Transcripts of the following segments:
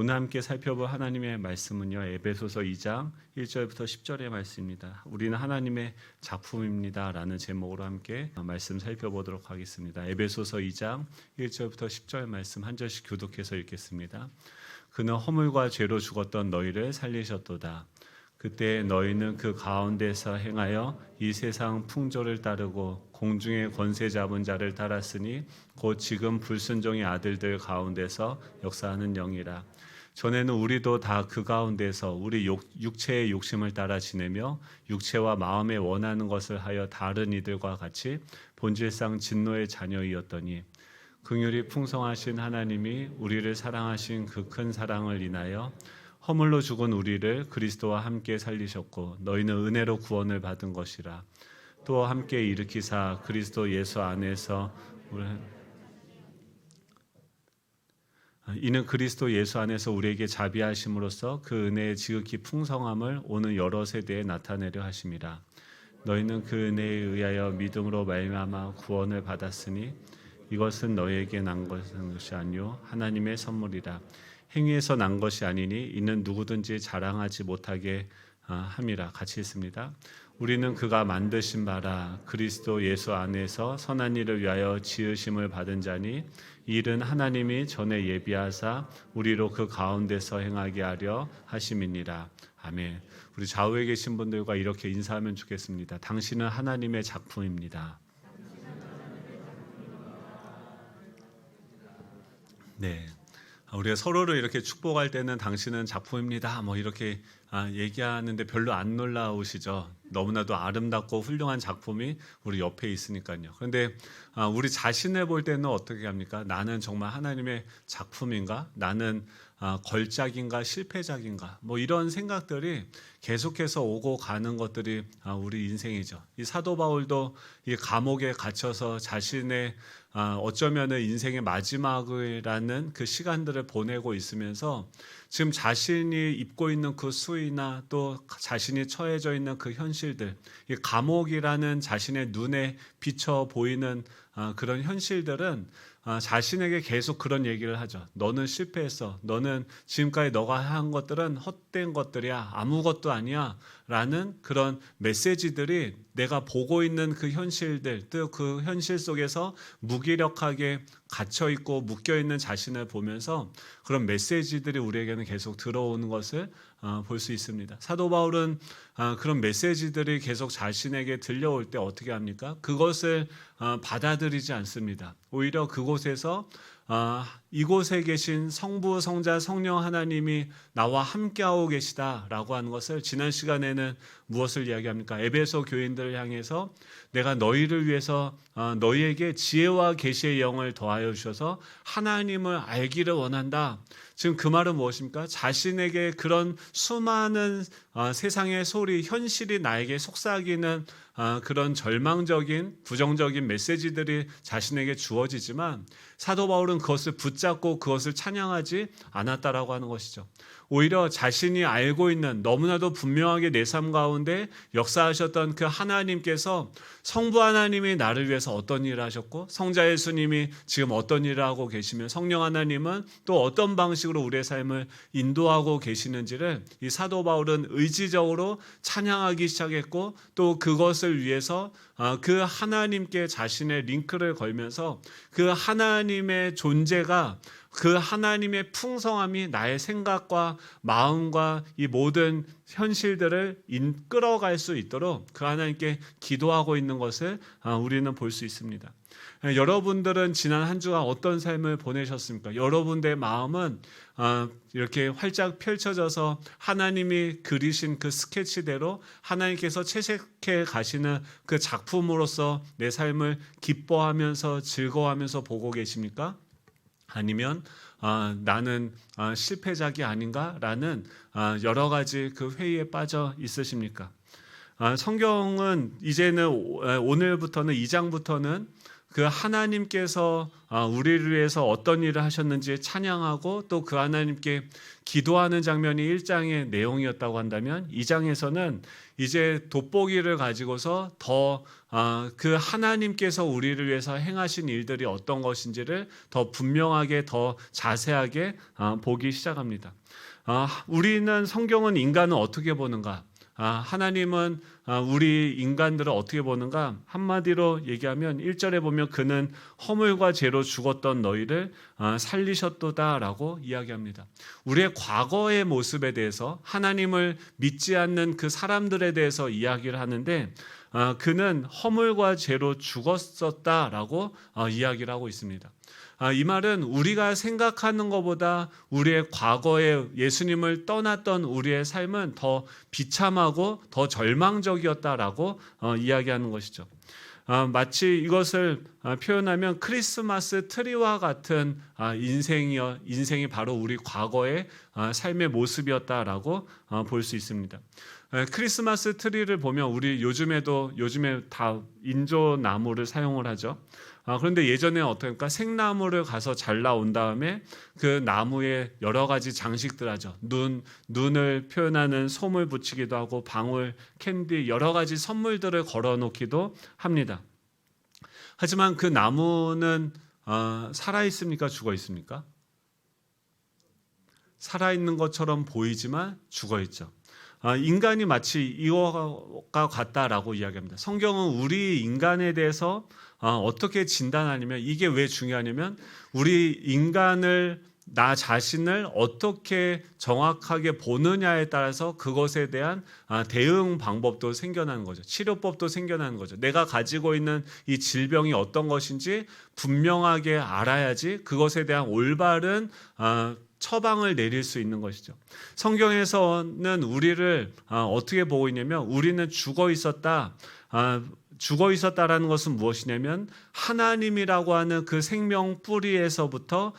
오늘 함께 살펴볼 하나님의 말씀은요, 에베소서 2장 1절부터 10절의 말씀입니다. 우리는 하나님의 작품입니다 라는 제목으로 함께 말씀 살펴보도록 하겠습니다. 에베소서 2장 1절부터 10절 말씀 한 절씩 교독해서 읽겠습니다. 그는 허물과 죄로 죽었던 너희를 살리셨도다. 그때 너희는 그 가운데서 행하여 이 세상 풍조를 따르고 공중의 권세 잡은 자를 따랐으니 곧 지금 불순종의 아들들 가운데서 역사하는 영이라. 전에는 우리도 다 그 가운데서 우리 육체의 욕심을 따라 지내며 육체와 마음에 원하는 것을 하여 다른 이들과 같이 본질상 진노의 자녀이었더니 긍휼이 풍성하신 하나님이 우리를 사랑하신 그 큰 사랑을 인하여 허물로 죽은 우리를 그리스도와 함께 살리셨고 너희는 은혜로 구원을 받은 것이라. 또 함께 일으키사 그리스도 예수 안에서 이는 그리스도 예수 안에서 우리에게 자비하심으로써 그 은혜의 지극히 풍성함을 오는 여러 세대에 나타내려 하심이라. 너희는 그 은혜에 의하여 믿음으로 말미암아 구원을 받았으니 이것은 너희에게 난 것이 아니요 하나님의 선물이라. 행위에서 난 것이 아니니 이는 누구든지 자랑하지 못하게 함이라. 같이 있습니다. 우리는 그가 만드신 바라 그리스도 예수 안에서 선한 일을 위하여 지으심을 받은 자니 이 일은 하나님이 전에 예비하사 우리로 그 가운데서 행하게 하려 하심이니라. 아멘. 우리 좌우에 계신 분들과 이렇게 인사하면 좋겠습니다. 당신은 하나님의 작품입니다. 네. 우리가 서로를 이렇게 축복할 때는 당신은 작품입니다. 뭐 이렇게 얘기하는데 별로 안 놀라우시죠? 너무나도 아름답고 훌륭한 작품이 우리 옆에 있으니까요. 그런데 우리 자신을 볼 때는 어떻게 합니까? 나는 정말 하나님의 작품인가? 나는 걸작인가? 실패작인가? 뭐 이런 생각들이 계속해서 오고 가는 것들이 우리 인생이죠. 이 사도 바울도 이 감옥에 갇혀서 자신의 어쩌면은 인생의 마지막이라는 그 시간들을 보내고 있으면서 지금 자신이 입고 있는 그 수위나 또 자신이 처해져 있는 그 현실들, 이 감옥이라는 자신의 눈에 비쳐 보이는 그런 현실들은 자신에게 계속 그런 얘기를 하죠. 너는 실패했어. 너는 지금까지 너가 한 것들은 헛된 것들이야. 아무것도 아니야. 라는 그런 메시지들이 내가 보고 있는 그 현실들, 또 그 현실 속에서 무기력하게 갇혀있고 묶여있는 자신을 보면서 그런 메시지들이 우리에게는 계속 들어오는 것을 볼 수 있습니다. 사도 바울은 그런 메시지들이 계속 자신에게 들려올 때 어떻게 합니까? 그것을 받아들이지 않습니다. 오히려 그곳에서 이곳에 계신 성부, 성자, 성령 하나님이 나와 함께하고 계시다라고 하는 것을 지난 시간에는 무엇을 이야기합니까? 에베소 교인들을 향해서 내가 너희를 위해서 너희에게 지혜와 계시의 영을 더하여 주셔서 하나님을 알기를 원한다. 지금 그 말은 무엇입니까? 자신에게 그런 수많은 세상의 소리, 현실이 나에게 속삭이는 그런 절망적인 부정적인 메시지들이 자신에게 주어지지만 사도 바울은 그것을 붙잡고 그것을 찬양하지 않았다라고 하는 것이죠. 오히려 자신이 알고 있는 너무나도 분명하게 내 삶 가운데 역사하셨던 그 하나님께서 성부 하나님이 나를 위해서 어떤 일을 하셨고 성자 예수님이 지금 어떤 일을 하고 계시며 성령 하나님은 또 어떤 방식으로 우리의 삶을 인도하고 계시는지를 이 사도 바울은 의지적으로 찬양하기 시작했고 또 그것을 위해서 그 하나님께 자신의 링크를 걸면서 그 하나님의 존재가 그 하나님의 풍성함이 나의 생각과 마음과 이 모든 현실들을 이끌어갈 수 있도록 그 하나님께 기도하고 있는 것을 우리는 볼 수 있습니다. 여러분들은 지난 한 주간 어떤 삶을 보내셨습니까? 여러분들의 마음은 이렇게 활짝 펼쳐져서 하나님이 그리신 그 스케치대로 하나님께서 채색해 가시는 그 작품으로서 내 삶을 기뻐하면서 즐거워하면서 보고 계십니까? 아니면 나는 실패작이 아닌가라는 여러 가지 그 회의에 빠져 있으십니까? 성경은 이제는 오늘부터는 2장부터는 그 하나님께서 우리를 위해서 어떤 일을 하셨는지 찬양하고 또 그 하나님께 기도하는 장면이 1장의 내용이었다고 한다면 2장에서는 이제 돋보기를 가지고서 더 그 하나님께서 우리를 위해서 행하신 일들이 어떤 것인지를 더 분명하게 더 자세하게 보기 시작합니다. 우리는 성경은 인간은 어떻게 보는가? 하나님은 우리 인간들을 어떻게 보는가? 한마디로 얘기하면 1절에 보면 그는 허물과 죄로 죽었던 너희를 살리셨도다라고 이야기합니다. 우리의 과거의 모습에 대해서 하나님을 믿지 않는 그 사람들에 대해서 이야기를 하는데 그는 허물과 죄로 죽었었다라고 이야기를 하고 있습니다. 이 말은 우리가 생각하는 것보다 우리의 과거에 예수님을 떠났던 우리의 삶은 더 비참하고 더 절망적이었다라고 이야기하는 것이죠. 마치 이것을 표현하면 크리스마스 트리와 같은 인생이 바로 우리 과거의 삶의 모습이었다라고 볼 수 있습니다. 크리스마스 트리를 보면 우리 요즘에 다 인조 나무를 사용을 하죠. 그런데 예전에 어떻습니까? 생나무를 가서 잘라온 다음에 그 나무에 여러 가지 장식들 하죠. 눈을 표현하는 솜을 붙이기도 하고 방울, 캔디 여러 가지 선물들을 걸어놓기도 합니다. 하지만 그 나무는 살아있습니까? 죽어있습니까? 살아있는 것처럼 보이지만 죽어있죠. 인간이 마치 이와 같다라고 이야기합니다. 성경은 우리 인간에 대해서 어떻게 진단하냐면 이게 왜 중요하냐면 우리 인간을 나 자신을 어떻게 정확하게 보느냐에 따라서 그것에 대한 대응 방법도 생겨나는 거죠. 치료법도 생겨나는 거죠. 내가 가지고 있는 이 질병이 어떤 것인지 분명하게 알아야지 그것에 대한 올바른 처방을 내릴 수 있는 것이죠. 성경에서는 우리를 어떻게 보고 있냐면 우리는 죽어 있었다. 죽어 있었다라는 것은 무엇이냐면 하나님이라고 하는 그 생명 뿌리에서부터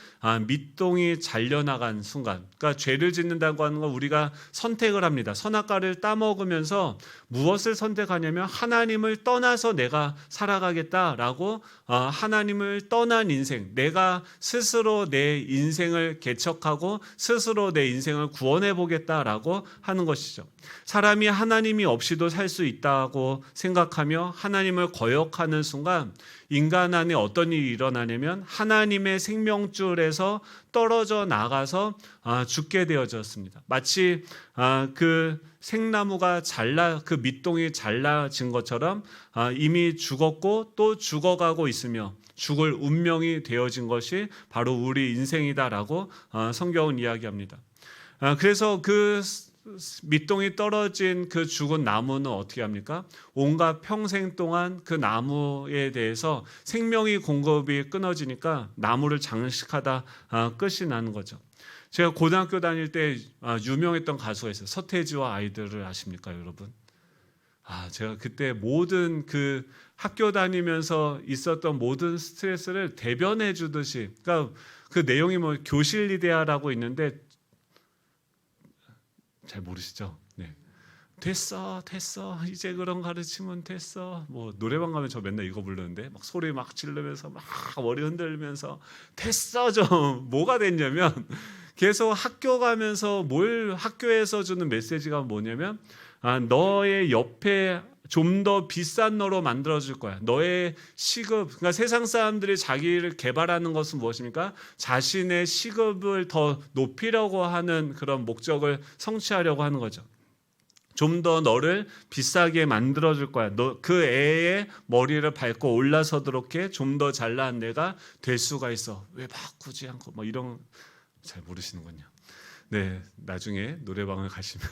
밑동이 잘려나간 순간, 그러니까 죄를 짓는다고 하는 건 우리가 선택을 합니다. 선악과를 따먹으면서 무엇을 선택하냐면 하나님을 떠나서 내가 살아가겠다라고 하나님을 떠난 인생, 내가 스스로 내 인생을 개척하고 스스로 내 인생을 구원해 보겠다라고 하는 것이죠. 사람이 하나님이 없이도 살 수 있다고 생각하며 하나님을 거역하는 순간 인간 안에 어떤 일이 일어나냐면 하나님의 생명줄에서 떨어져 나가서 죽게 되어졌습니다. 마치 그 생나무가 그 밑동이 잘라진 것처럼 이미 죽었고 또 죽어가고 있으며 죽을 운명이 되어진 것이 바로 우리 인생이다라고 성경은 이야기합니다. 그래서 그 밑동이 떨어진 그 죽은 나무는 어떻게 합니까? 온갖 평생 동안 그 나무에 대해서 생명이 공급이 끊어지니까 나무를 장식하다 끝이 나는 거죠. 제가 고등학교 다닐 때 유명했던 가수가 있어요. 서태지와 아이들을 아십니까, 여러분? 제가 그때 모든 그 학교 다니면서 있었던 모든 스트레스를 대변해 주듯이, 그러니까 그 내용이 뭐 교실 이데아라고 있는데 잘 모르시죠? 네. 됐어 이제 그런 가르치면 됐어. 뭐 노래방 가면 저 맨날 이거 부르는데 막 소리 막 지르면서 막 머리 흔들면서 됐어 좀. 뭐가 됐냐면 계속 학교 가면서 학교에서 주는 메시지가 뭐냐면 너의 옆에 좀 더 비싼 너로 만들어줄 거야. 너의 시급, 그러니까 세상 사람들이 자기를 개발하는 것은 무엇입니까? 자신의 시급을 더 높이려고 하는 그런 목적을 성취하려고 하는 거죠. 좀 더 너를 비싸게 만들어줄 거야. 너 그 애의 머리를 밟고 올라서도록 해. 좀 더 잘난 내가 될 수가 있어. 왜 바꾸지 않고 뭐 이런 잘 모르시는군요. 네, 나중에 노래방을 가시면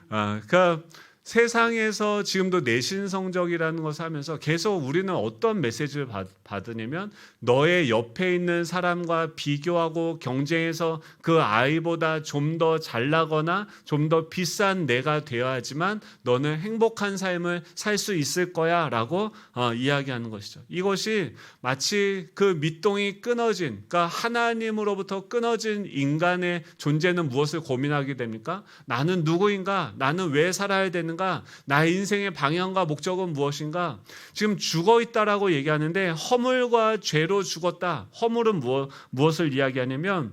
그러니까 세상에서 지금도 내신 성적이라는 것을 하면서 계속 우리는 어떤 메시지를 받으냐면 너의 옆에 있는 사람과 비교하고 경쟁해서 그 아이보다 좀 더 잘나거나 좀 더 비싼 내가 되어야지만 너는 행복한 삶을 살 수 있을 거야 라고 이야기하는 것이죠. 이것이 마치 그 밑동이 끊어진, 그러니까 하나님으로부터 끊어진 인간의 존재는 무엇을 고민하게 됩니까? 나는 누구인가? 나는 왜 살아야 되는가? 하는가? 나의 인생의 방향과 목적은 무엇인가? 지금 죽어 있다라고 얘기하는데 허물과 죄로 죽었다. 허물은 무엇을 이야기하냐면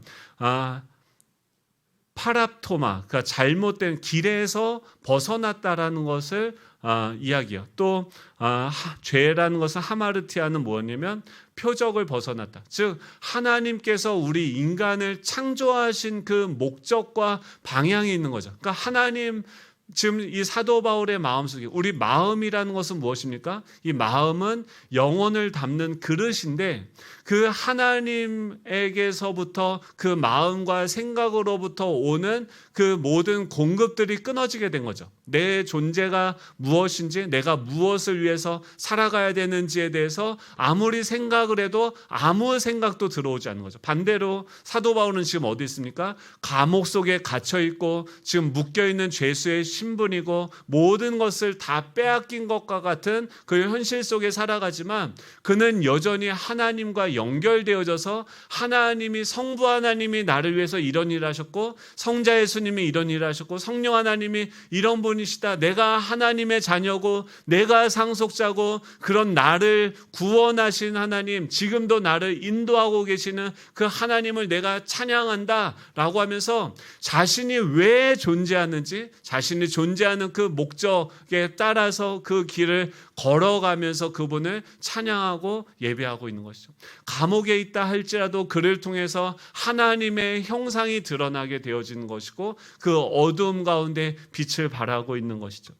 파랍토마, 그러니까 잘못된 길에서 벗어났다라는 것을 이야기해요. 또 죄라는 것은 하마르티아는 뭐냐면 표적을 벗어났다. 즉 하나님께서 우리 인간을 창조하신 그 목적과 방향이 있는 거죠. 그러니까 하나님 지금 이 사도 바울의 마음속에 우리 마음이라는 것은 무엇입니까? 이 마음은 영혼을 담는 그릇인데 그 하나님에게서부터 그 마음과 생각으로부터 오는 그 모든 공급들이 끊어지게 된 거죠. 내 존재가 무엇인지, 내가 무엇을 위해서 살아가야 되는지에 대해서 아무리 생각을 해도 아무 생각도 들어오지 않는 거죠. 반대로 사도 바울은 지금 어디 있습니까? 감옥 속에 갇혀 있고 지금 묶여 있는 죄수의 신분이고 모든 것을 다 빼앗긴 것과 같은 그 현실 속에 살아가지만 그는 여전히 하나님과 연결되어져서 하나님이 성부 하나님이 나를 위해서 이런 일을 하셨고 성자 예수님이 이런 일을 하셨고 성령 하나님이 이런 분이시다. 내가 하나님의 자녀고 내가 상속자고 그런 나를 구원하신 하나님, 지금도 나를 인도하고 계시는 그 하나님을 내가 찬양한다 라고 하면서 자신이 왜 존재하는지, 자신이 존재하는 그 목적에 따라서 그 길을 걸어가면서 그분을 찬양하고 예배하고 있는 것이죠. 감옥에 있다 할지라도 그를 통해서 하나님의 형상이 드러나게 되어지는 것이고 그 어두움 가운데 빛을 발하고 있는 것이죠.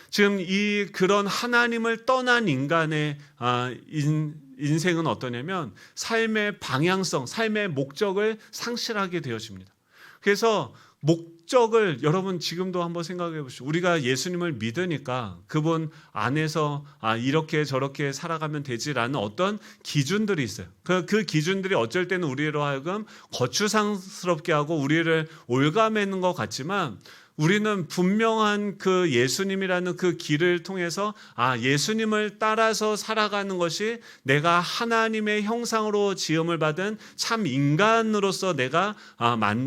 지금 이 그런 하나님을 떠난 인간의 인생은 어떠냐면 삶의 방향성, 삶의 목적을 상실하게 되어집니다. 그래서 목적을 여러분 지금도 한번 생각해 보시죠. 우리가 예수님을 믿으니까 그분 안에서 이렇게 저렇게 살아가면 되지라는 어떤 기준들이 있어요. 그 기준들이 어쩔 때는 우리로 하여금 거추장스럽게 하고 우리를 올가매는 것 같지만 우리는 분명한 그 예수님이라는 그 길을 통해서 예수님을 따라서 살아가는 것이 내가 하나님의 형상으로 지음을 받은 참 인간으로서 내가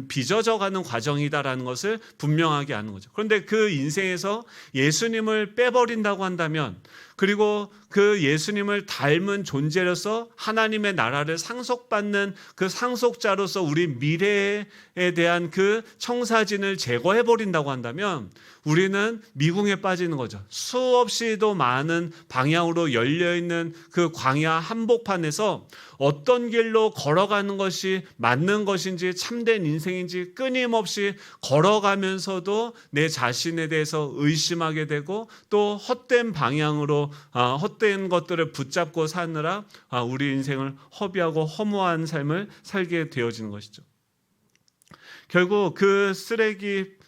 빚어져가는 과정이다라는 것을 분명하게 아는 거죠. 그런데 그 인생에서 예수님을 빼버린다고 한다면 그리고 그 예수님을 닮은 존재로서 하나님의 나라를 상속받는 그 상속자로서 우리 미래에 대한 그 청사진을 제거해버린다고 한다면 우리는 미궁에 빠지는 거죠. 수없이도 많은 방향으로 열려있는 그 광야 한복판에서 어떤 길로 걸어가는 것이 맞는 것인지 참된 인생인지 끊임없이 걸어가면서도 내 자신에 대해서 의심하게 되고 또 헛된 방향으로 헛된 것들을 붙잡고 사느라 우리 인생을 허비하고 허무한 삶을 살게 되어지는 것이죠. 결국 그 쓰레기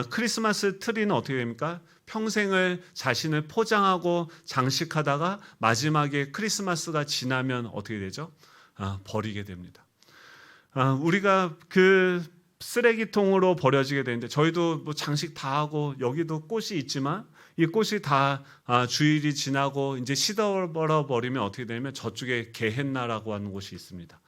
크리스마스 트리는 어떻게 됩니까? 평생을 자신을 포장하고 장식하다가 마지막에 크리스마스가 지나면 어떻게 되죠? 버리게 됩니다. 우리가 그 쓰레기통으로 버려지게 되는데 저희도 뭐 장식 다 하고 여기도 꽃이 있지만 이 꽃이 다 주일이 지나고 이제 시들어 버리면 어떻게 되냐면 저쪽에 게헨나라고 하는 곳이 있습니다.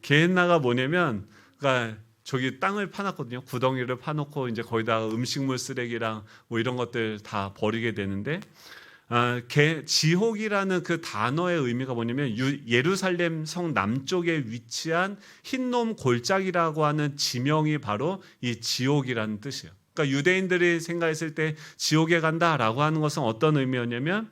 게헨나가 뭐냐면 그러니까 저기 땅을 파놨거든요. 구덩이를 파놓고 이제 거기다가 음식물 쓰레기랑 뭐 이런 것들 다 버리게 되는데 지옥이라는 그 단어의 의미가 뭐냐면 예루살렘 성 남쪽에 위치한 흰놈 골짜기라고 하는 지명이 바로 이 지옥이라는 뜻이에요. 그러니까 유대인들이 생각했을 때 지옥에 간다라고 하는 것은 어떤 의미였냐면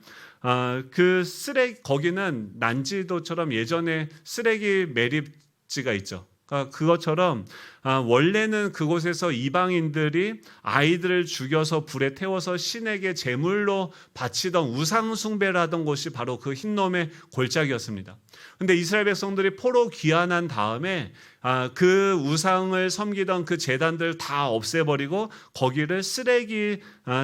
그 쓰레기 거기는 난지도처럼 예전에 쓰레기 매립지가 있죠. 그것처럼 원래는 그곳에서 이방인들이 아이들을 죽여서 불에 태워서 신에게 제물로 바치던 우상 숭배를 하던 곳이 바로 그 흰놈의 골짜기였습니다. 그런데 이스라엘 백성들이 포로 귀환한 다음에 그 우상을 섬기던 그 제단들 다 없애버리고 거기를 쓰레기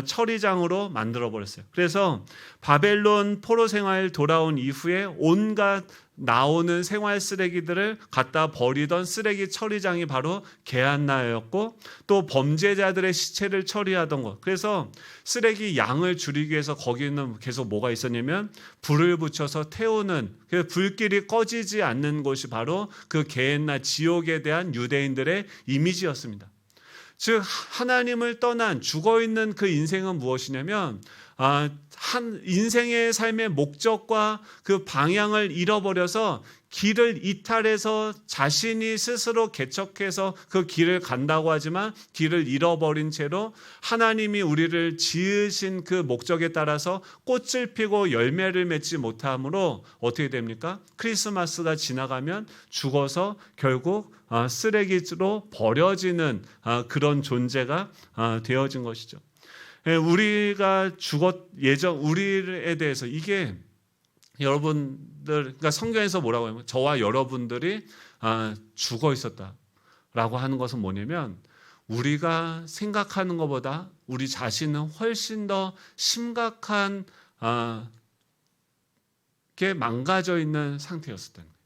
처리장으로 만들어버렸어요. 그래서 바벨론 포로 생활 돌아온 이후에 온갖 나오는 생활 쓰레기들을 갖다 버리던 쓰레기 처리장이 바로 게한나였고 또 범죄자들의 시체를 처리하던 것. 그래서 쓰레기 양을 줄이기 위해서 거기는 계속 뭐가 있었냐면 불을 붙여서 태우는 그 불길이 꺼지지 않는 곳이 바로 그 게헨나 지옥에 대한 유대인들의 이미지였습니다. 즉 하나님을 떠난 죽어 있는 그 인생은 무엇이냐면 한 인생의 삶의 목적과 그 방향을 잃어버려서 길을 이탈해서 자신이 스스로 개척해서 그 길을 간다고 하지만 길을 잃어버린 채로 하나님이 우리를 지으신 그 목적에 따라서 꽃을 피고 열매를 맺지 못함으로 어떻게 됩니까? 크리스마스가 지나가면 죽어서 결국 쓰레기로 버려지는 그런 존재가 되어진 것이죠. 우리가 우리에 대해서 이게 여러분들, 그러니까 성경에서 뭐라고 하냐면 저와 여러분들이 죽어 있었다라고 하는 것은 뭐냐면 우리가 생각하는 것보다 우리 자신은 훨씬 더 심각한 게 망가져 있는 상태였었다는 거예요.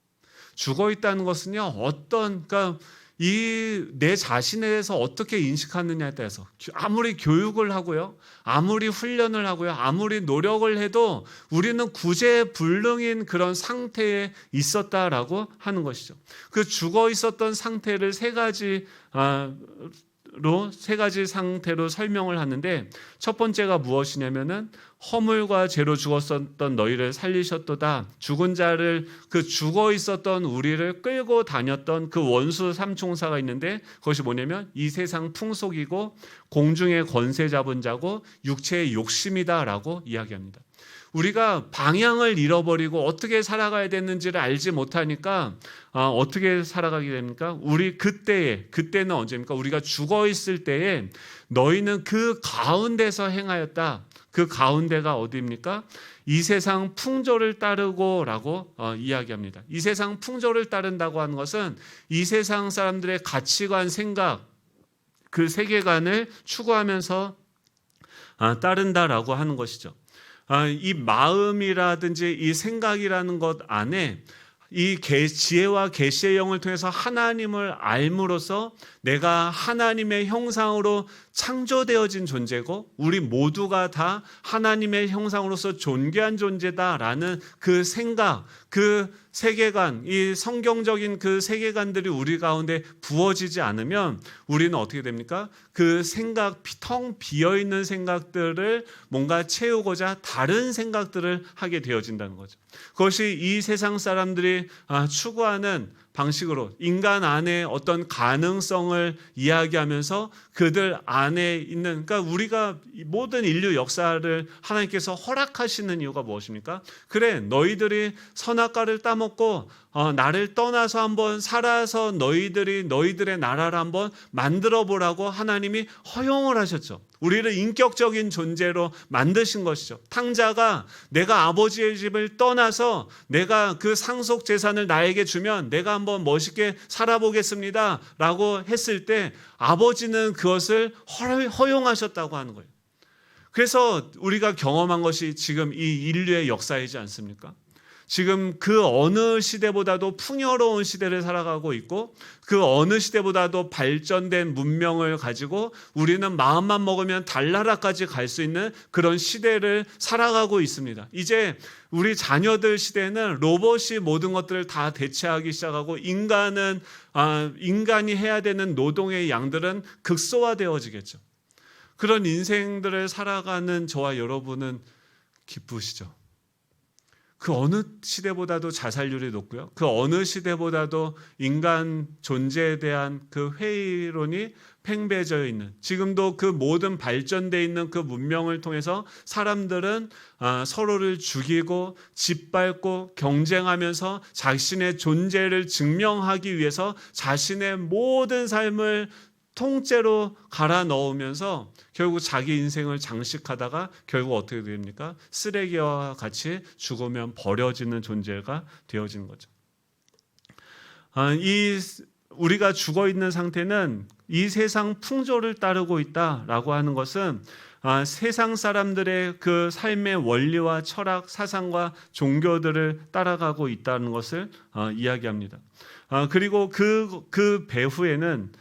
죽어 있다는 것은요, 그러니까 내 자신에 대해서 어떻게 인식하느냐에 따라서 아무리 교육을 하고요, 아무리 훈련을 하고요, 아무리 노력을 해도 우리는 구제불능인 그런 상태에 있었다라고 하는 것이죠. 그 죽어 있었던 상태를 세 가지 상태로 설명을 하는데, 첫 번째가 무엇이냐면은 허물과 죄로 죽었었던 너희를 살리셨도다. 죽은 자를, 그 죽어 있었던 우리를 끌고 다녔던 그 원수 삼총사가 있는데, 그것이 뭐냐면 이 세상 풍속이고 공중의 권세 잡은 자고 육체의 욕심이다라고 이야기합니다. 우리가 방향을 잃어버리고 어떻게 살아가야 되는지를 알지 못하니까 어떻게 살아가게 됩니까? 그때는 언제입니까? 우리가 죽어 있을 때에 너희는 그 가운데서 행하였다. 그 가운데가 어디입니까? 이 세상 풍조를 따르고라고 이야기합니다. 이 세상 풍조를 따른다고 하는 것은 이 세상 사람들의 가치관, 생각, 그 세계관을 추구하면서 따른다라고 하는 것이죠. 이 마음이라든지 이 생각이라는 것 안에 이 지혜와 계시의 영을 통해서 하나님을 알므로써 내가 하나님의 형상으로 창조되어진 존재고 우리 모두가 다 하나님의 형상으로서 존귀한 존재다라는 그 생각, 그 세계관, 이 성경적인 그 세계관들이 우리 가운데 부어지지 않으면 우리는 어떻게 됩니까? 그 생각, 텅 비어있는 생각들을 뭔가 채우고자 다른 생각들을 하게 되어진다는 거죠. 그것이 이 세상 사람들이 추구하는 방식으로 인간 안에 어떤 가능성을 이야기하면서 그들 안에 있는, 그러니까 우리가 모든 인류 역사를 하나님께서 허락하시는 이유가 무엇입니까? 그래, 너희들이 선악과를 따먹고 나를 떠나서 한번 살아서 너희들의 나라를 한번 만들어 보라고 하나님이 허용을 하셨죠. 우리를 인격적인 존재로 만드신 것이죠. 탕자가 내가 아버지의 집을 떠나서 내가 그 상속 재산을 나에게 주면 내가 한번 멋있게 살아보겠습니다 라고 했을 때 아버지는 그것을 허용하셨다고 하는 거예요. 그래서 우리가 경험한 것이 지금 이 인류의 역사이지 않습니까? 지금 그 어느 시대보다도 풍요로운 시대를 살아가고 있고 그 어느 시대보다도 발전된 문명을 가지고 우리는 마음만 먹으면 달나라까지 갈 수 있는 그런 시대를 살아가고 있습니다. 이제 우리 자녀들 시대에는 로봇이 모든 것들을 다 대체하기 시작하고 인간이 해야 되는 노동의 양들은 극소화되어지겠죠. 그런 인생들을 살아가는 저와 여러분은 기쁘시죠? 그 어느 시대보다도 자살률이 높고요. 그 어느 시대보다도 인간 존재에 대한 그 회의론이 팽배해져 있는, 지금도 그 모든 발전되어 있는 그 문명을 통해서 사람들은 서로를 죽이고 짓밟고 경쟁하면서 자신의 존재를 증명하기 위해서 자신의 모든 삶을 통째로 갈아 넣으면서 결국 자기 인생을 장식하다가 결국 어떻게 됩니까? 쓰레기와 같이 죽으면 버려지는 존재가 되어지는 거죠. 우리가 죽어 있는 상태는 이 세상 풍조를 따르고 있다라고 하는 것은 세상 사람들의 그 삶의 원리와 철학, 사상과 종교들을 따라가고 있다는 것을 이야기합니다. 그리고 그 배후에는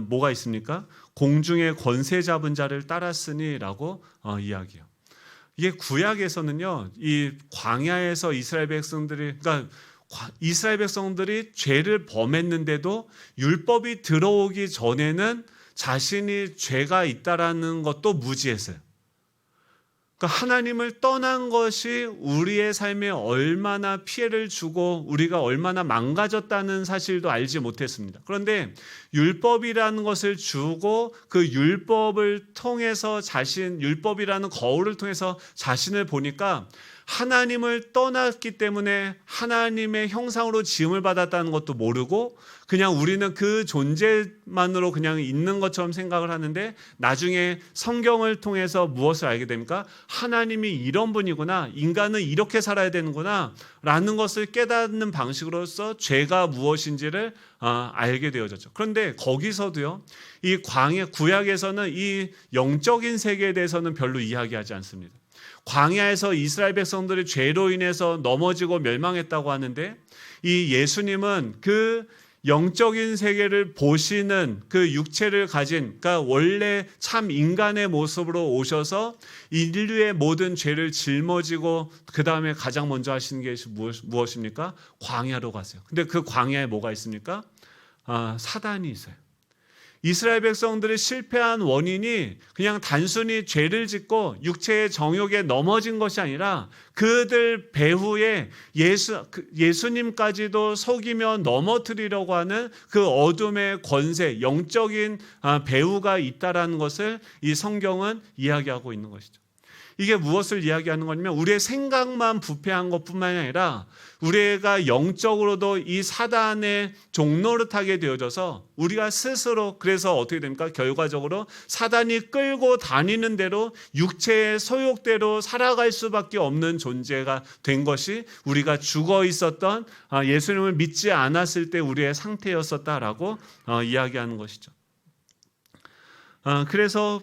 뭐가 있습니까? 공중의 권세 잡은 자를 따랐으니라고 이야기해요. 이게 구약에서는요, 이 광야에서 이스라엘 백성들이 죄를 범했는데도 율법이 들어오기 전에는 자신이 죄가 있다라는 것도 무지했어요. 그러니까 하나님을 떠난 것이 우리의 삶에 얼마나 피해를 주고 우리가 얼마나 망가졌다는 사실도 알지 못했습니다. 그런데 율법이라는 것을 주고 그 율법을 통해서 율법이라는 거울을 통해서 자신을 보니까 하나님을 떠났기 때문에 하나님의 형상으로 지음을 받았다는 것도 모르고 그냥 우리는 그 존재만으로 그냥 있는 것처럼 생각을 하는데 나중에 성경을 통해서 무엇을 알게 됩니까? 하나님이 이런 분이구나, 인간은 이렇게 살아야 되는구나 라는 것을 깨닫는 방식으로서 죄가 무엇인지를 알게 되어졌죠. 그런데 거기서도요, 이 구약에서는 이 영적인 세계에 대해서는 별로 이야기하지 않습니다. 광야에서 이스라엘 백성들이 죄로 인해서 넘어지고 멸망했다고 하는데 이 예수님은 그 영적인 세계를 보시는 그 육체를 가진, 그러니까 원래 참 인간의 모습으로 오셔서 인류의 모든 죄를 짊어지고 그 다음에 가장 먼저 하시는 게 무엇입니까? 광야로 가세요. 근데 그 광야에 뭐가 있습니까? 사단이 있어요. 이스라엘 백성들이 실패한 원인이 그냥 단순히 죄를 짓고 육체의 정욕에 넘어진 것이 아니라 그들 배후에 예수님까지도 속이며 넘어뜨리려고 하는 그 어둠의 권세, 영적인 배후가 있다라는 것을 이 성경은 이야기하고 있는 것이죠. 이게 무엇을 이야기하는 거냐면 우리의 생각만 부패한 것뿐만이 아니라 우리가 영적으로도 이 사단의 종노릇하게 되어져서 우리가 스스로 그래서 어떻게 됩니까? 결과적으로 사단이 끌고 다니는 대로 육체의 소욕대로 살아갈 수밖에 없는 존재가 된 것이 우리가 죽어 있었던 예수님을 믿지 않았을 때 우리의 상태였었다라고 이야기하는 것이죠. 그래서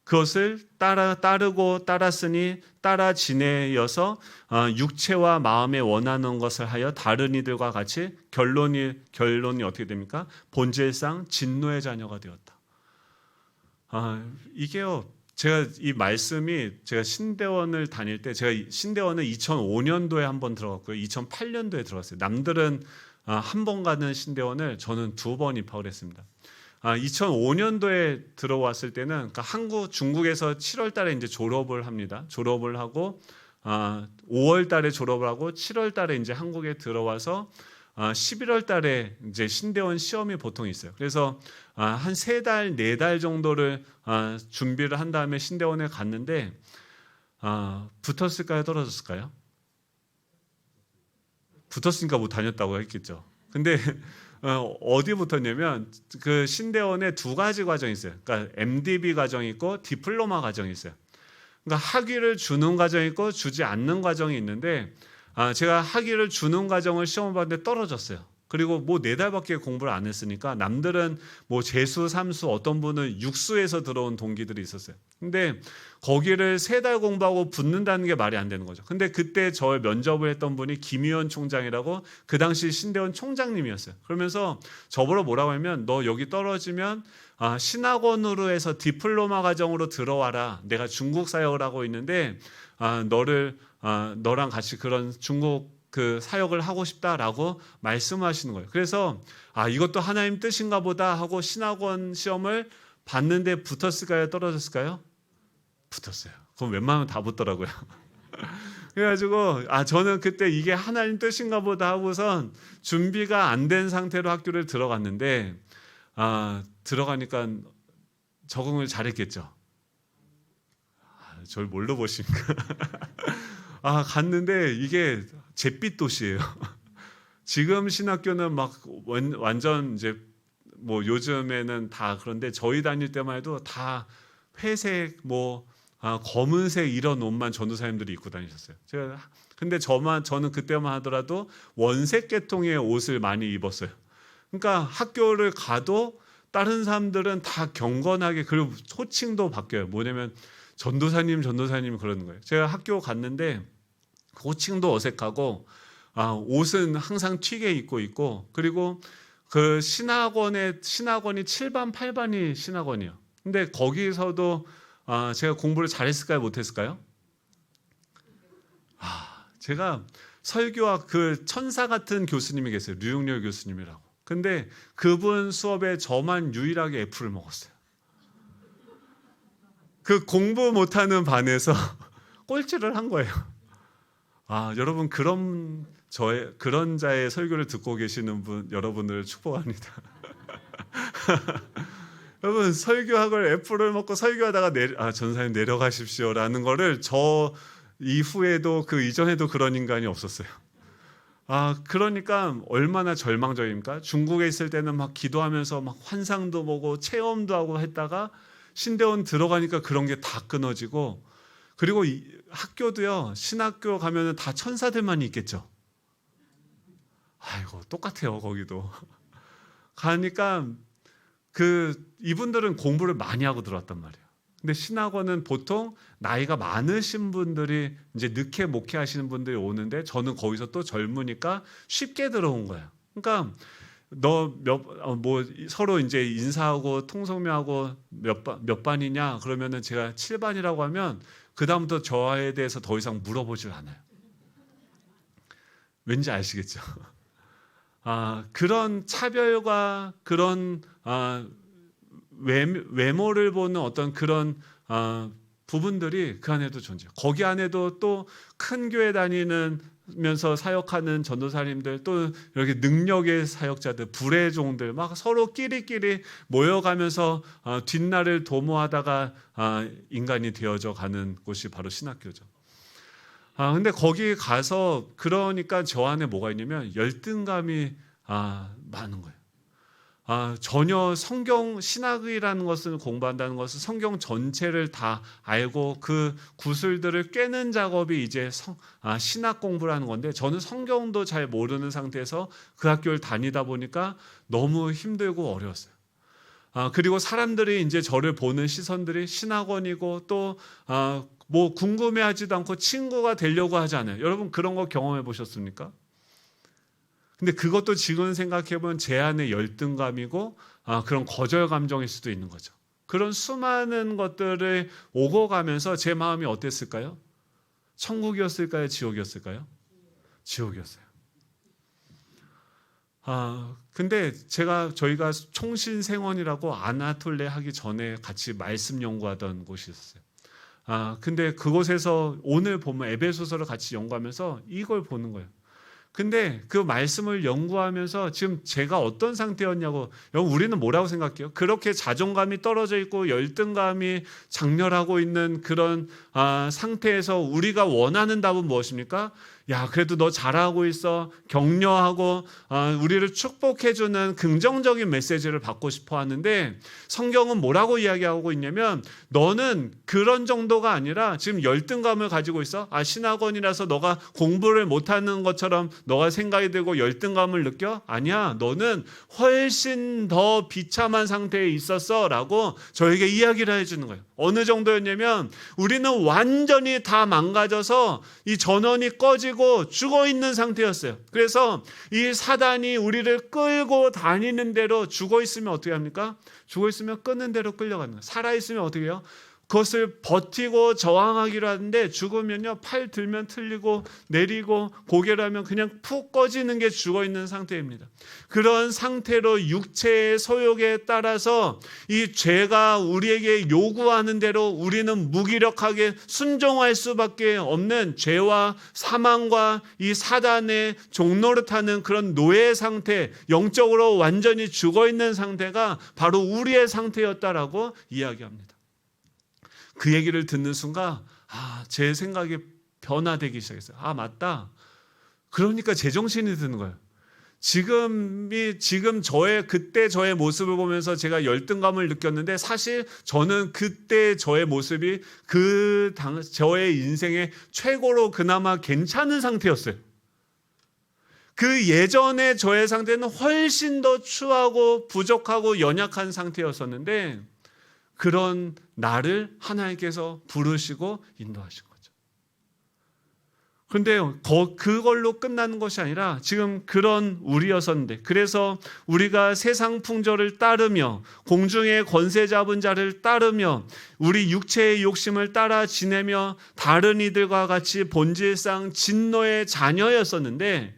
그것을 따르고 따랐으니 따라 지내어서 육체와 마음에 원하는 것을 하여 다른 이들과 같이 결론이 어떻게 됩니까? 본질상 진노의 자녀가 되었다. 이게요. 제가 이 말씀이 제가 신대원을 다닐 때 제가 신대원은 2005년도에 한번 들어갔고요. 2008년도에 들어갔어요. 남들은 한 번 가는 신대원을 저는 2번 입학을 했습니다. 2005년도에 들어왔을 때는 그러니까 중국에서 7월 달에 이제 졸업을 합니다. 졸업을 하고 5월 달에 졸업을 하고 7월 달에 이제 한국에 들어와서 11월 달에 이제 신대원 시험이 보통 있어요. 그래서 한 3달, 4달 정도를 준비를 한 다음에 신대원에 갔는데 붙었을까요? 떨어졌을까요? 붙었으니까 못 다녔다고 했겠죠. 근데 어디 붙었냐면 그 신대원에 2가지 과정이 있어요. 그러니까 MDB 과정이 있고 디플로마 과정이 있어요. 그러니까 학위를 주는 과정이 있고 주지 않는 과정이 있는데 제가 학위를 주는 과정을 시험을 봤는데 떨어졌어요. 그리고 뭐 4달밖에 공부를 안 했으니까 남들은 뭐 재수, 삼수, 어떤 분은 육수에서 들어온 동기들이 있었어요. 근데 거기를 3달 공부하고 붙는다는 게 말이 안 되는 거죠. 근데 그때 저를 면접을 했던 분이 김의원 총장이라고 그 당시 신대원 총장님이었어요. 그러면서 저보러 뭐라고 하면 너 여기 떨어지면 신학원으로 해서 디플로마 과정으로 들어와라. 내가 중국 사역을 하고 있는데 너랑 같이 그런 중국 그 사역을 하고 싶다라고 말씀하시는 거예요. 그래서 이것도 하나님 뜻인가 보다 하고 신학원 시험을 봤는데 붙었을까요? 떨어졌을까요? 붙었어요. 그럼 웬만하면 다 붙더라고요. 그래가지고 저는 그때 이게 하나님 뜻인가 보다 하고선 준비가 안 된 상태로 학교를 들어갔는데 들어가니까 적응을 잘했겠죠. 저를 뭘로 보십니까? 갔는데 이게 잿빛 도시예요. 지금 신학교는 막 완전 이제 뭐 요즘에는 다 그런데 저희 다닐 때만 해도 다 회색 검은색 이런 옷만 전도사님들이 입고 다니셨어요. 근데 저는 그때만 하더라도 원색 계통의 옷을 많이 입었어요. 그러니까 학교를 가도 다른 사람들은 다 경건하게 그리고 호칭도 바뀌어요. 뭐냐면 전도사님 그러는 거예요. 제가 학교 갔는데 호칭도 어색하고 옷은 항상 튀게 입고 있고 그리고 그 신학원이 7반 8반이 신학원이에요. 근데 거기서도 제가 공부를 잘했을까요? 못했을까요? 제가 설교학 그 천사 같은 교수님이 계세요. 류용렬 교수님이라고. 근데 그분 수업에 저만 유일하게 F를 먹었어요. 그 공부 못하는 반에서 꼴찌를 한 거예요. 여러분 그런 자의 설교를 듣고 계시는 분 여러분을 축복합니다. 여러분 설교학을 F를 먹고 설교하다가 전사님 내려가십시오라는 거를 저 이후에도 그 이전에도 그런 인간이 없었어요. 그러니까 얼마나 절망적입니까? 중국에 있을 때는 막 기도하면서 막 환상도 보고 체험도 하고 했다가 신대원 들어가니까 그런 게 다 끊어지고, 그리고 학교도요, 신학교 가면은 다 천사들만 있겠죠. 아이고 똑같아요. 거기도 가니까 이분들은 공부를 많이 하고 들어왔단 말이에요. 근데 신학원은 보통 나이가 많으신 분들이 이제 늦게 목회하시는 분들이 오는데, 저는 거기서 또 젊으니까 쉽게 들어온 거예요. 그러니까 서로 이제 인사하고 통성명하고 몇 반이냐 그러면은 제가 7반이라고 하면 그 다음부터 저에 대해서 더 이상 물어보질 않아요. 왠지 아시겠죠? 그런 차별과 그런 외모를 보는 어떤 그런 부분들이 그 안에도 존재해요. 거기 안에도 또 큰 교회 다니면서 사역하는 전도사님들, 또 이렇게 능력의 사역자들, 불의 종들 막 서로 끼리끼리 모여가면서 뒷날을 도모하다가 인간이 되어져 가는 곳이 바로 신학교죠. 근데 거기 가서 그러니까 저 안에 뭐가 있냐면 열등감이 많은 거예요. 전혀 신학이라는 것을 공부한다는 것은 성경 전체를 다 알고 그 구슬들을 꿰는 작업이 이제 신학 공부라는 건데, 저는 성경도 잘 모르는 상태에서 그 학교를 다니다 보니까 너무 힘들고 어려웠어요. 그리고 사람들이 이제 저를 보는 시선들이 신학원이고 또 뭐 궁금해하지도 않고 친구가 되려고 하지 않아요. 여러분 그런 거 경험해 보셨습니까? 근데 그것도 지금 생각해보면 제 안의 열등감이고 그런 거절 감정일 수도 있는 거죠. 그런 수많은 것들을 오고 가면서 제 마음이 어땠을까요? 천국이었을까요? 지옥이었을까요? 지옥이었어요. 근데 저희가 총신생원이라고 아나톨레 하기 전에 같이 말씀 연구하던 곳이 있었어요. 근데 그곳에서 오늘 보면 에베소서를 같이 연구하면서 이걸 보는 거예요. 근데 그 말씀을 연구하면서 지금 제가 어떤 상태였냐고, 여러분 우리는 뭐라고 생각해요? 그렇게 자존감이 떨어져 있고 열등감이 장렬하고 있는 그런 상태에서 우리가 원하는 답은 무엇입니까? 야, 그래도 너 잘하고 있어. 격려하고 우리를 축복해주는 긍정적인 메시지를 받고 싶어 하는데, 성경은 뭐라고 이야기하고 있냐면 너는 그런 정도가 아니라 지금 열등감을 가지고 있어. 신학원이라서 너가 공부를 못하는 것처럼 너가 생각이 들고 열등감을 느껴? 아니야, 너는 훨씬 더 비참한 상태에 있었어 라고 저에게 이야기를 해주는 거예요. 어느 정도였냐면 우리는 완전히 다 망가져서 이 전원이 꺼지고 죽어있는 상태였어요. 그래서 이 사단이 우리를 끌고 다니는 대로, 죽어있으면 어떻게 합니까? 죽어있으면 끄는 대로 끌려가는 거예요. 살아있으면 어떻게 해요? 그것을 버티고 저항하기로 하는데, 죽으면요 팔 들면 틀리고 내리고 고개를 하면 그냥 푹 꺼지는 게 죽어있는 상태입니다. 그런 상태로 육체의 소욕에 따라서 이 죄가 우리에게 요구하는 대로 우리는 무기력하게 순종할 수밖에 없는 죄와 사망과 이 사단의 종노릇하는 그런 노예 상태, 영적으로 완전히 죽어있는 상태가 바로 우리의 상태였다라고 이야기합니다. 그 얘기를 듣는 순간 제 생각이 변화되기 시작했어요. 맞다. 그러니까 제정신이 드는 거예요. 지금 그때 저의 모습을 보면서 제가 열등감을 느꼈는데, 사실 저는 그때 저의 모습이 저의 인생의 최고로 그나마 괜찮은 상태였어요. 그 예전의 저의 상태는 훨씬 더 추하고 부족하고 연약한 상태였었는데, 그런 나를 하나님께서 부르시고 인도하신 거죠. 그런데 그걸로 끝나는 것이 아니라 지금 그런 우리였었는데, 그래서 우리가 세상 풍조를 따르며 공중의 권세 잡은 자를 따르며 우리 육체의 욕심을 따라 지내며 다른 이들과 같이 본질상 진노의 자녀였었는데,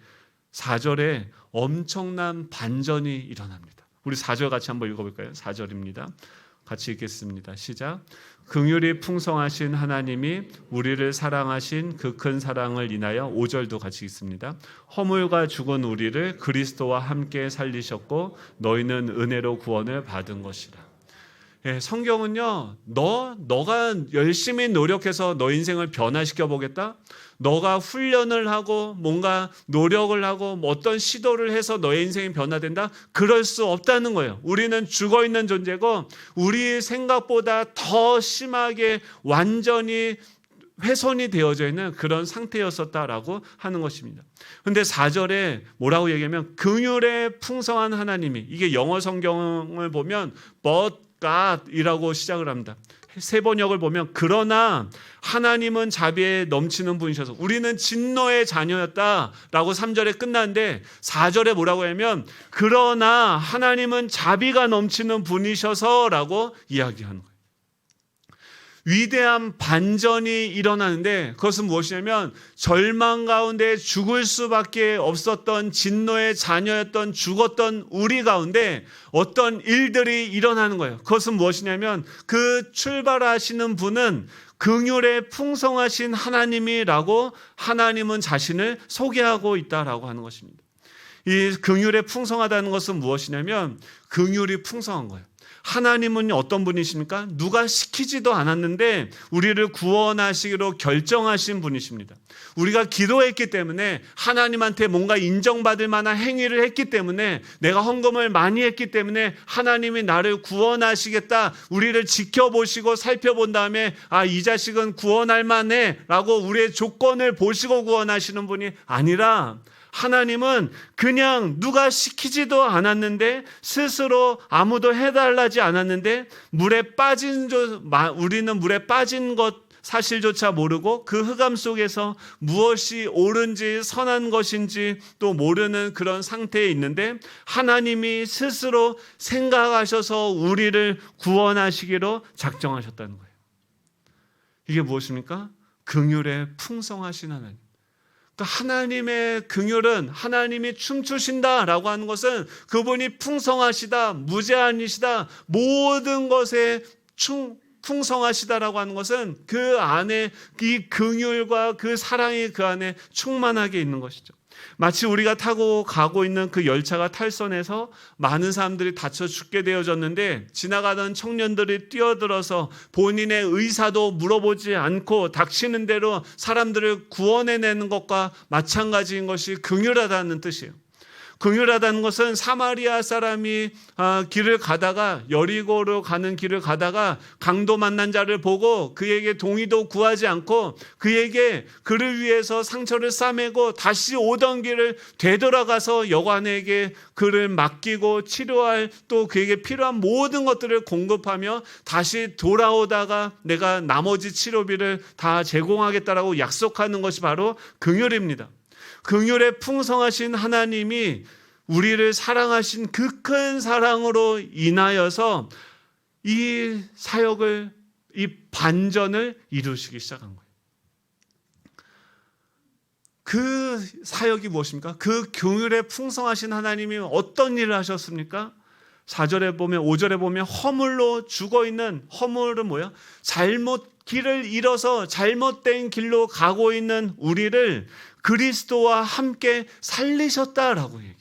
4절에 엄청난 반전이 일어납니다. 우리 4절 같이 한번 읽어볼까요? 4절입니다. 같이 읽겠습니다. 시작. 긍휼이 풍성하신 하나님이 우리를 사랑하신 그 큰 사랑을 인하여 5절도 같이 읽습니다. 허물과 죽은 우리를 그리스도와 함께 살리셨고 너희는 은혜로 구원을 받은 것이라. 예, 성경은요, 너가 열심히 노력해서 너 인생을 변화시켜 보겠다? 너가 훈련을 하고 뭔가 노력을 하고 어떤 시도를 해서 너의 인생이 변화된다? 그럴 수 없다는 거예요. 우리는 죽어있는 존재고 우리 생각보다 더 심하게 완전히 훼손이 되어져 있는 그런 상태였었다라고 하는 것입니다. 그런데 4절에 뭐라고 얘기하면 긍휼의 풍성한 하나님이, 이게 영어 성경을 보면 but God이라고 시작을 합니다. 세 번역을 보면 그러나 하나님은 자비에 넘치는 분이셔서 우리는 진노의 자녀였다라고 3절에 끝나는데 4절에 뭐라고 하면 그러나 하나님은 자비가 넘치는 분이셔서라고 이야기하는 거예요. 위대한 반전이 일어나는데 그것은 무엇이냐면 절망 가운데 죽을 수밖에 없었던 진노의 자녀였던 죽었던 우리 가운데 어떤 일들이 일어나는 거예요. 그것은 무엇이냐면 그 출발하시는 분은 긍휼의 풍성하신 하나님이라고 하나님은 자신을 소개하고 있다라고 하는 것입니다. 이 긍휼의 풍성하다는 것은 무엇이냐면 긍휼이 풍성한 거예요. 하나님은 어떤 분이십니까? 누가 시키지도 않았는데 우리를 구원하시기로 결정하신 분이십니다. 우리가 기도했기 때문에 하나님한테 뭔가 인정받을 만한 행위를 했기 때문에 내가 헌금을 많이 했기 때문에 하나님이 나를 구원하시겠다. 우리를 지켜보시고 살펴본 다음에 이 자식은 구원할 만해 라고 우리의 조건을 보시고 구원하시는 분이 아니라 하나님은 그냥 누가 시키지도 않았는데 스스로 아무도 해달라지 않았는데 우리는 물에 빠진 것 사실조차 모르고 그 흑암 속에서 무엇이 옳은지 선한 것인지 또 모르는 그런 상태에 있는데 하나님이 스스로 생각하셔서 우리를 구원하시기로 작정하셨다는 거예요. 이게 무엇입니까? 긍휼에 풍성하신 하나님. 그러니까 하나님의 긍휼은 하나님이 춤추신다라고 하는 것은 그분이 풍성하시다, 무제한이시다, 모든 것에 풍성하시다라고 하는 것은 그 안에 이 긍휼과 그 사랑이 그 안에 충만하게 있는 것이죠. 마치 우리가 타고 가고 있는 그 열차가 탈선해서 많은 사람들이 다쳐 죽게 되어졌는데 지나가던 청년들이 뛰어들어서 본인의 의사도 물어보지 않고 닥치는 대로 사람들을 구원해내는 것과 마찬가지인 것이 긍휼하다는 뜻이에요. 긍휼하다는 것은 사마리아 사람이 길을 가다가 여리고로 가는 길을 가다가 강도 만난 자를 보고 그에게 동의도 구하지 않고 그를 위해서 상처를 싸매고 다시 오던 길을 되돌아가서 여관에게 그를 맡기고 치료할 또 그에게 필요한 모든 것들을 공급하며 다시 돌아오다가 내가 나머지 치료비를 다 제공하겠다라고 약속하는 것이 바로 긍휼입니다. 긍휼에 풍성하신 하나님이 우리를 사랑하신 그 큰 사랑으로 인하여서 이 사역을, 이 반전을 이루시기 시작한 거예요. 그 사역이 무엇입니까? 그 긍휼에 풍성하신 하나님이 어떤 일을 하셨습니까? 4절에 보면 5절에 보면 허물로 죽어있는, 허물은 뭐야? 길을 잃어서 잘못된 길로 가고 있는 우리를 그리스도와 함께 살리셨다라고 얘기해요.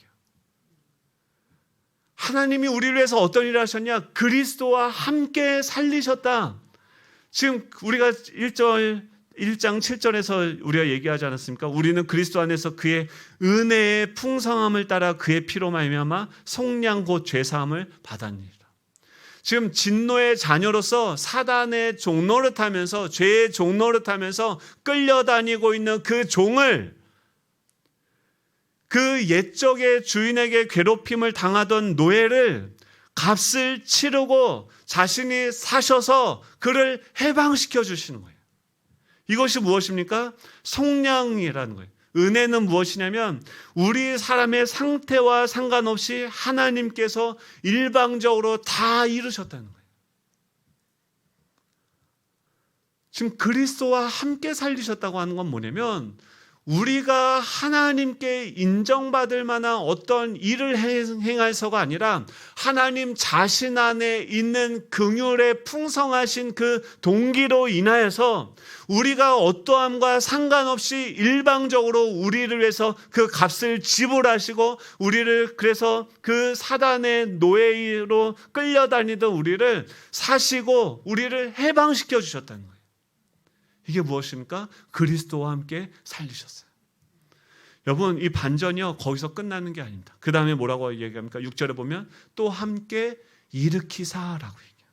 하나님이 우리를 위해서 어떤 일을 하셨냐? 그리스도와 함께 살리셨다. 지금 우리가 1장 7절에서 우리가 얘기하지 않았습니까? 우리는 그리스도 안에서 그의 은혜의 풍성함을 따라 그의 피로 말미암아 속량 곧 죄사함을 받았느니라. 지금 진노의 자녀로서 사단의 종노릇하면서 죄의 종노릇하면서 끌려다니고 있는 그 종을, 그 옛적의 주인에게 괴롭힘을 당하던 노예를 값을 치르고 자신이 사셔서 그를 해방시켜 주시는 거예요. 이것이 무엇입니까? 속량이라는 거예요. 은혜는 무엇이냐면 우리 사람의 상태와 상관없이 하나님께서 일방적으로 다 이루셨다는 거예요. 지금 그리스도와 함께 살리셨다고 하는 건 뭐냐면 우리가 하나님께 인정받을 만한 어떤 일을 행해서가 아니라 하나님 자신 안에 있는 긍휼에 풍성하신 그 동기로 인하여서 우리가 어떠함과 상관없이 일방적으로 우리를 위해서 그 값을 지불하시고 우리를 그래서 그 사단의 노예로 끌려다니던 우리를 사시고 우리를 해방시켜 주셨다는 거예요. 이게 무엇입니까? 그리스도와 함께 살리셨어요. 여러분, 이 반전이요 거기서 끝나는 게 아닙니다. 그 다음에 뭐라고 얘기합니까? 6절에 보면 또 함께 일으키사라고 얘기해요.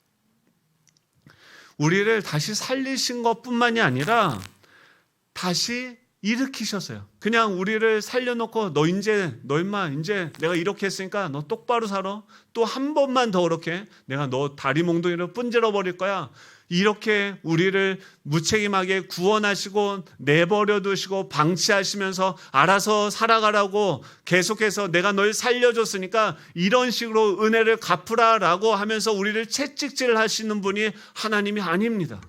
우리를 다시 살리신 것뿐만이 아니라 다시 일으키셨어요. 그냥 우리를 살려놓고 너 임마 이제 내가 이렇게 했으니까 너 똑바로 살아. 또 한 번만 더 그렇게 내가 너 다리 몽둥이로 분질러 버릴 거야. 이렇게 우리를 무책임하게 구원하시고 내버려 두시고 방치하시면서 알아서 살아가라고 계속해서 내가 널 살려줬으니까 이런 식으로 은혜를 갚으라라고 하면서 우리를 채찍질 하시는 분이 하나님이 아닙니다.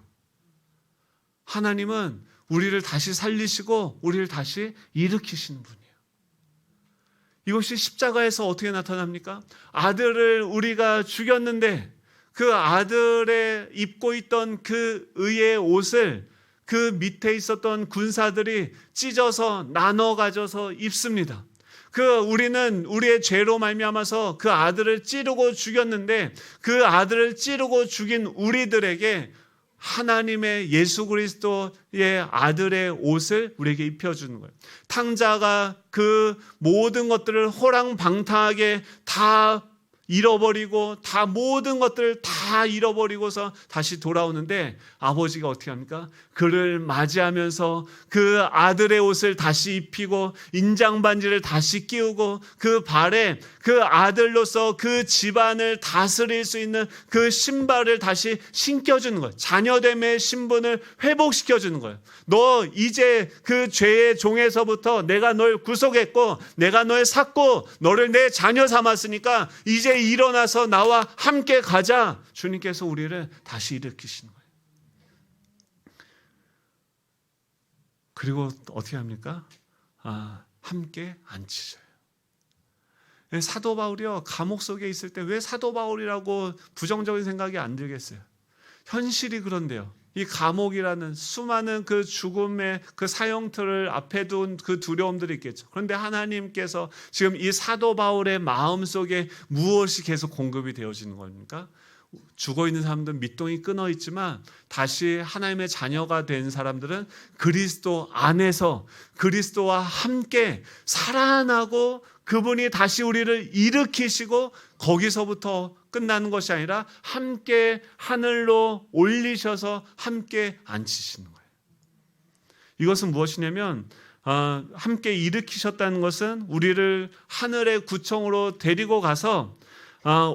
하나님은 우리를 다시 살리시고 우리를 다시 일으키시는 분이에요. 이것이 십자가에서 어떻게 나타납니까? 아들을 우리가 죽였는데 그 아들의 입고 있던 그 의의 옷을 그 밑에 있었던 군사들이 찢어서 나눠 가져서 입습니다. 우리는 우리의 죄로 말미암아서 그 아들을 찌르고 죽였는데 그 아들을 찌르고 죽인 우리들에게 하나님의 예수 그리스도의 아들의 옷을 우리에게 입혀주는 거예요. 탕자가 그 모든 것들을 호랑방탕하게 다 잃어버리고 다 모든 것들을 다 잃어버리고서 다시 돌아오는데 아버지가 어떻게 합니까? 그를 맞이하면서 그 아들의 옷을 다시 입히고 인장반지를 다시 끼우고 그 발에 그 아들로서 그 집안을 다스릴 수 있는 그 신발을 다시 신겨주는 거예요. 자녀됨의 신분을 회복시켜주는 거예요. 너 이제 그 죄의 종에서부터 내가 널 구속했고 내가 널 샀고 너를 내 자녀 삼았으니까 이제 일어나서 나와 함께 가자. 주님께서 우리를 다시 일으키시는 거예요. 그리고 어떻게 합니까? 함께 앉히셔요. 사도 바울이요 감옥 속에 있을 때 왜 사도 바울이라고 부정적인 생각이 안 들겠어요? 현실이 그런데요. 이 감옥이라는 수많은 그 죽음의 그 사형틀을 앞에 둔 그 두려움들이 있겠죠. 그런데 하나님께서 지금 이 사도 바울의 마음속에 무엇이 계속 공급이 되어지는 겁니까? 죽어있는 사람들은 밑동이 끊어 있지만 다시 하나님의 자녀가 된 사람들은 그리스도 안에서 그리스도와 함께 살아나고 그분이 다시 우리를 일으키시고 거기서부터 끝나는 것이 아니라 함께 하늘로 올리셔서 함께 앉히시는 거예요. 이것은 무엇이냐면 함께 일으키셨다는 것은 우리를 하늘의 구청으로 데리고 가서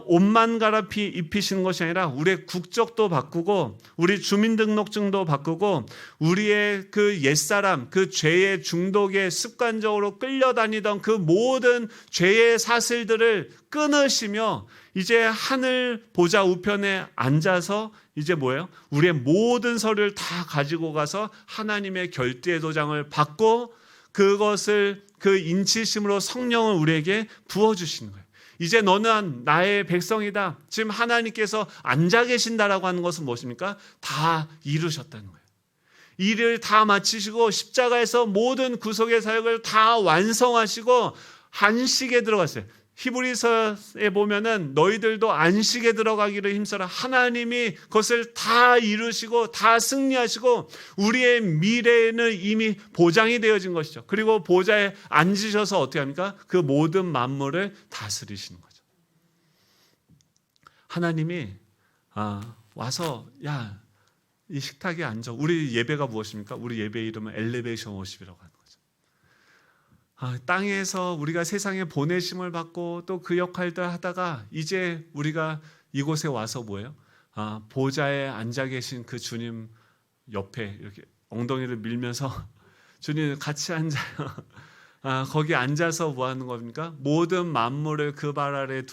옷만 갈아입히시는 입히시는 것이 아니라 우리의 국적도 바꾸고 우리 주민등록증도 바꾸고 우리의 그 옛사람 그 죄의 중독에 습관적으로 끌려다니던 그 모든 죄의 사슬들을 끊으시며 이제 하늘 보좌 우편에 앉아서 이제 뭐예요? 우리의 모든 서류를 다 가지고 가서 하나님의 결대의 도장을 받고 그것을 그 인치심으로 성령을 우리에게 부어주시는 거예요. 이제 너는 나의 백성이다. 지금 하나님께서 앉아 계신다라고 하는 것은 무엇입니까? 다 이루셨다는 거예요. 일을 다 마치시고 십자가에서 모든 구속의 사역을 다 완성하시고 안식에 들어갔어요. 히브리서에 보면은 너희들도 안식에 들어가기를 힘써라. 하나님이 그것을 다 이루시고 다 승리하시고 우리의 미래에는 이미 보장이 되어진 것이죠. 그리고 보좌에 앉으셔서 어떻게 합니까? 그 모든 만물을 다스리시는 거죠. 하나님이 와서 야, 이 식탁에 앉아. 우리 예배가 무엇입니까? 우리 예배 이름은 엘리베이션 워십이라고 하는 거죠. 땅에서 우리가 세상에 보내심을 받고 또 그 역할들 하다가 이제 우리가 이곳에 와서 뭐예요? 보좌에 앉아 계신 그 주님 옆에 이렇게 엉덩이를 밀면서 주님 같이 앉아요. 거기 앉아서 뭐 하는 겁니까? 모든 만물을 그 발 아래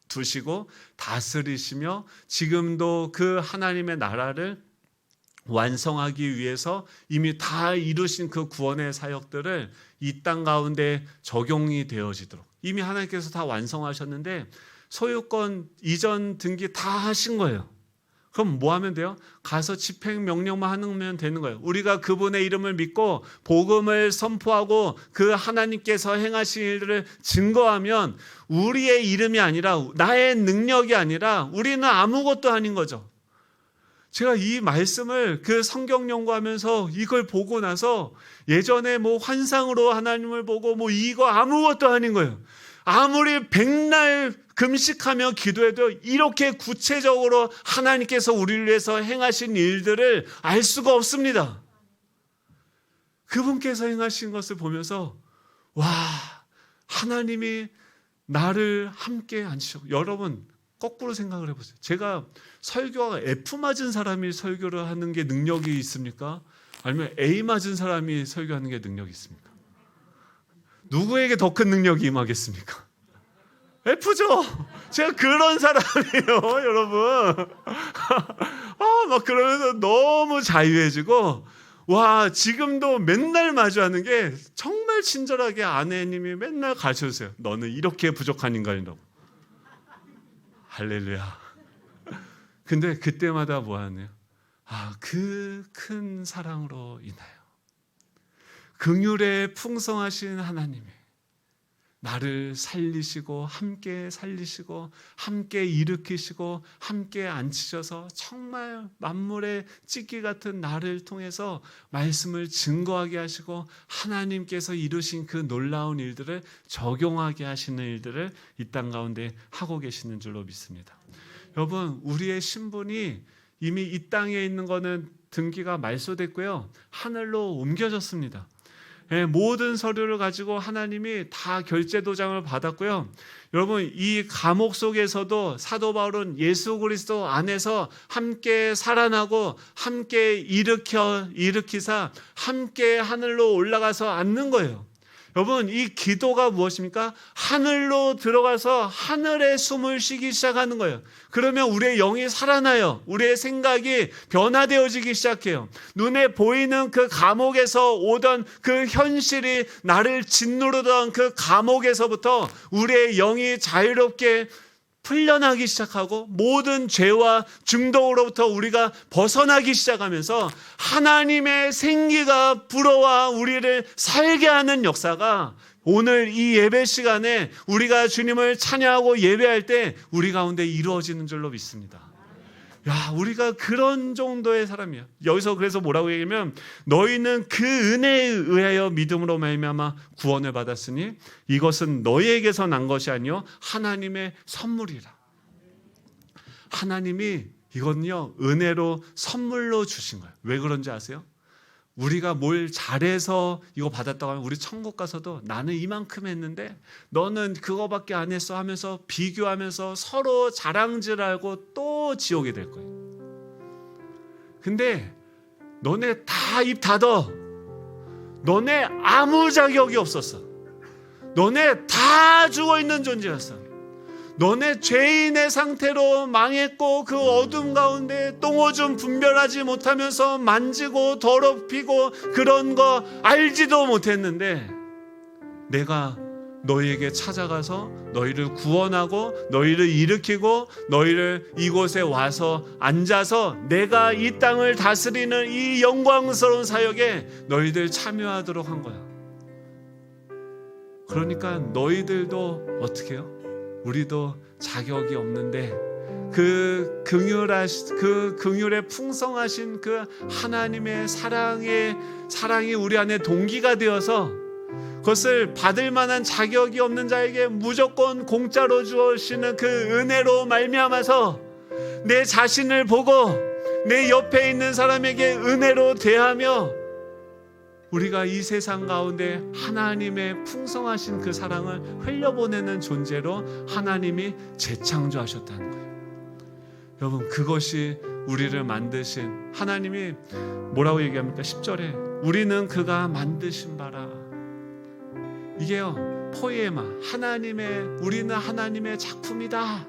두시고 다스리시며 지금도 그 하나님의 나라를 완성하기 위해서 이미 다 이루신 그 구원의 사역들을 이 땅 가운데 적용이 되어지도록 이미 하나님께서 다 완성하셨는데 소유권 이전 등기 다 하신 거예요. 그럼 뭐 하면 돼요? 가서 집행 명령만 하면 되는 거예요. 우리가 그분의 이름을 믿고 복음을 선포하고 그 하나님께서 행하신 일들을 증거하면 우리의 이름이 아니라 나의 능력이 아니라 우리는 아무것도 아닌 거죠. 제가 이 말씀을 그 성경 연구하면서 이걸 보고 나서 예전에 뭐 환상으로 하나님을 보고 뭐 이거 아무것도 아닌 거예요. 아무리 백날 금식하며 기도해도 이렇게 구체적으로 하나님께서 우리를 위해서 행하신 일들을 알 수가 없습니다. 그분께서 행하신 것을 보면서 와, 하나님이 나를 함께 앉히셨고, 여러분 거꾸로 생각을 해보세요. 제가 설교가 F 맞은 사람이 설교를 하는 게 능력이 있습니까? 아니면 A 맞은 사람이 설교하는 게 능력이 있습니까? 누구에게 더 큰 능력이 임하겠습니까? F죠. 제가 그런 사람이에요, 여러분. 막 그러면서 너무 자유해지고, 와, 지금도 맨날 마주하는 게 정말 친절하게 아내님이 맨날 가르쳐주세요. 너는 이렇게 부족한 인간이라고. 할렐루야. 근데 그때마다 뭐 하네요? 그 큰 사랑으로 인하여 긍휼에 풍성하신 하나님이 나를 살리시고 함께 살리시고 함께 일으키시고 함께 앉히셔서 정말 만물의 찢기 같은 나를 통해서 말씀을 증거하게 하시고 하나님께서 이루신 그 놀라운 일들을 적용하게 하시는 일들을 이 땅 가운데 하고 계시는 줄로 믿습니다. 여러분, 우리의 신분이 이미 이 땅에 있는 거는 등기가 말소됐고요, 하늘로 옮겨졌습니다. 모든 서류를 가지고 하나님이 다 결제 도장을 받았고요. 여러분, 이 감옥 속에서도 사도 바울은 예수 그리스도 안에서 함께 살아나고 함께 일으키사 함께 하늘로 올라가서 앉는 거예요. 여러분, 이 기도가 무엇입니까? 하늘로 들어가서 하늘에 숨을 쉬기 시작하는 거예요. 그러면 우리의 영이 살아나요. 우리의 생각이 변화되어지기 시작해요. 눈에 보이는 그 감옥에서 오던 그 현실이 나를 짓누르던 그 감옥에서부터 우리의 영이 자유롭게 풀려나기 시작하고 모든 죄와 중독으로부터 우리가 벗어나기 시작하면서 하나님의 생기가 불어와 우리를 살게 하는 역사가 오늘 이 예배 시간에 우리가 주님을 찬양하고 예배할 때 우리 가운데 이루어지는 줄로 믿습니다. 야, 우리가 그런 정도의 사람이야. 여기서 그래서 뭐라고 얘기하면 너희는 그 은혜에 의하여 믿음으로 말미암아 구원을 받았으니 이것은 너희에게서 난 것이 아니요 하나님의 선물이라. 하나님이 이건요 은혜로 선물로 주신 거예요. 왜 그런지 아세요? 우리가 뭘 잘해서 이거 받았다고 하면 우리 천국 가서도 나는 이만큼 했는데 너는 그거밖에 안 했어 하면서 비교하면서 서로 자랑질하고 또 지옥에 될 거예요. 근데 너네 다 입 닫어. 너네 아무 자격이 없었어. 너네 다 죽어있는 존재였어. 너네 죄인의 상태로 망했고 그 어둠 가운데 똥오줌 분별하지 못하면서 만지고 더럽히고 그런 거 알지도 못했는데 내가 너희에게 찾아가서 너희를 구원하고 너희를 일으키고 너희를 이곳에 와서 앉아서 내가 이 땅을 다스리는 이 영광스러운 사역에 너희들 참여하도록 한 거야. 그러니까 너희들도 어떻게 해요? 우리도 자격이 없는데 그 긍휼에 풍성하신 그 하나님의 사랑이 우리 안에 동기가 되어서 그것을 받을 만한 자격이 없는 자에게 무조건 공짜로 주시는 그 은혜로 말미암아서 내 자신을 보고 내 옆에 있는 사람에게 은혜로 대하며 우리가 이 세상 가운데 하나님의 풍성하신 그 사랑을 흘려보내는 존재로 하나님이 재창조하셨다는 거예요. 여러분, 그것이 우리를 만드신 하나님이 뭐라고 얘기합니까? 10절에 우리는 그가 만드신 바라. 이게요 포에마, 우리는 하나님의 작품이다.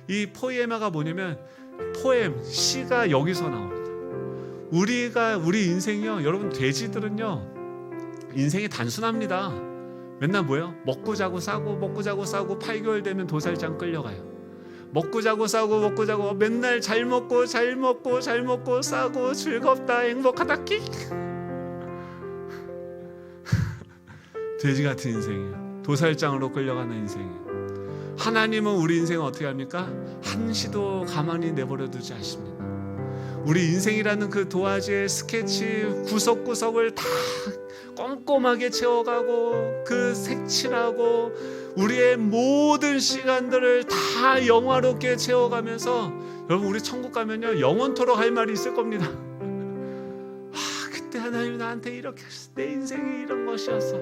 이 포에마가 뭐냐면 포엠, 시가 여기서 나옵니다. 우리 인생이요, 여러분, 돼지들은요 인생이 단순합니다. 맨날 뭐예요? 먹고 자고 싸고 8개월 되면 도살장 끌려가요. 먹고 자고 싸고 맨날 잘 먹고 싸고 즐겁다 행복하다 끽. 돼지 같은 인생이에요. 도살장으로 끌려가는 인생이에요. 하나님은 우리 인생을 어떻게 합니까? 한시도 가만히 내버려 두지 않습니다. 우리 인생이라는 그 도화지의 스케치 구석구석을 다 꼼꼼하게 채워가고 그 색칠하고 우리의 모든 시간들을 다 영화롭게 채워가면서, 여러분, 우리 천국 가면요 영원토록 할 말이 있을 겁니다. 그때 하나님 나한테 이렇게 하셨어. 내 인생이 이런 것이었어.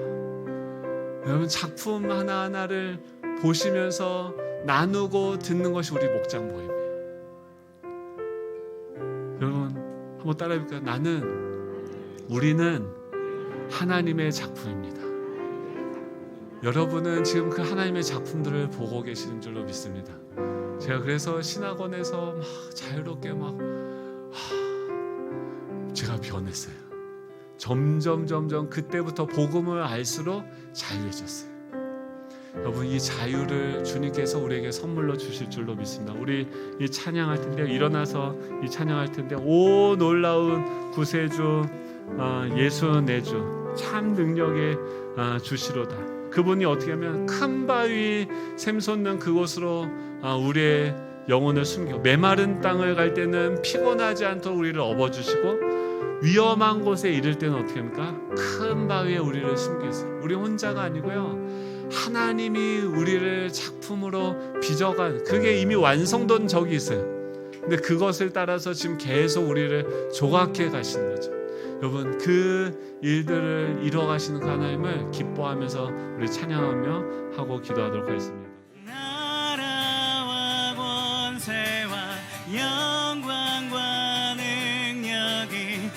여러분, 작품 하나하나를 보시면서 나누고 듣는 것이 우리 목장 모임이에요. 여러분, 한번 따라해볼까요? 우리는 하나님의 작품입니다. 여러분은 지금 그 하나님의 작품들을 보고 계시는 줄로 믿습니다. 제가 그래서 신학원에서 막 자유롭게 제가 변했어요. 점점 그때부터 복음을 알수록 자유해졌어요. 여러분, 이 자유를 주님께서 우리에게 선물로 주실 줄로 믿습니다. 우리 이 찬양할 텐데, 일어나서 이 찬양할 텐데, 오 놀라운 구세주 예수 내 주 참 능력의 주시로다. 그분이 어떻게 하면 큰 바위 샘솟는 그곳으로 우리의 영혼을 숨겨, 메마른 땅을 갈 때는 피곤하지 않도록 우리를 업어주시고, 위험한 곳에 이를 때는 어떻게 합니까? 큰 바위에 우리를 숨기세요. 우리 혼자가 아니고요, 하나님이 우리를 작품으로 빚어간, 그게 이미 완성된 적이 있어요. 근데 그것을 따라서 지금 계속 우리를 조각해 가시는 거죠. 여러분, 그 일들을 이루어 가시는 그 하나님을 기뻐하면서 우리 찬양하며 하고 기도하도록 하겠습니다. 나라와 권세와 영광과 능력이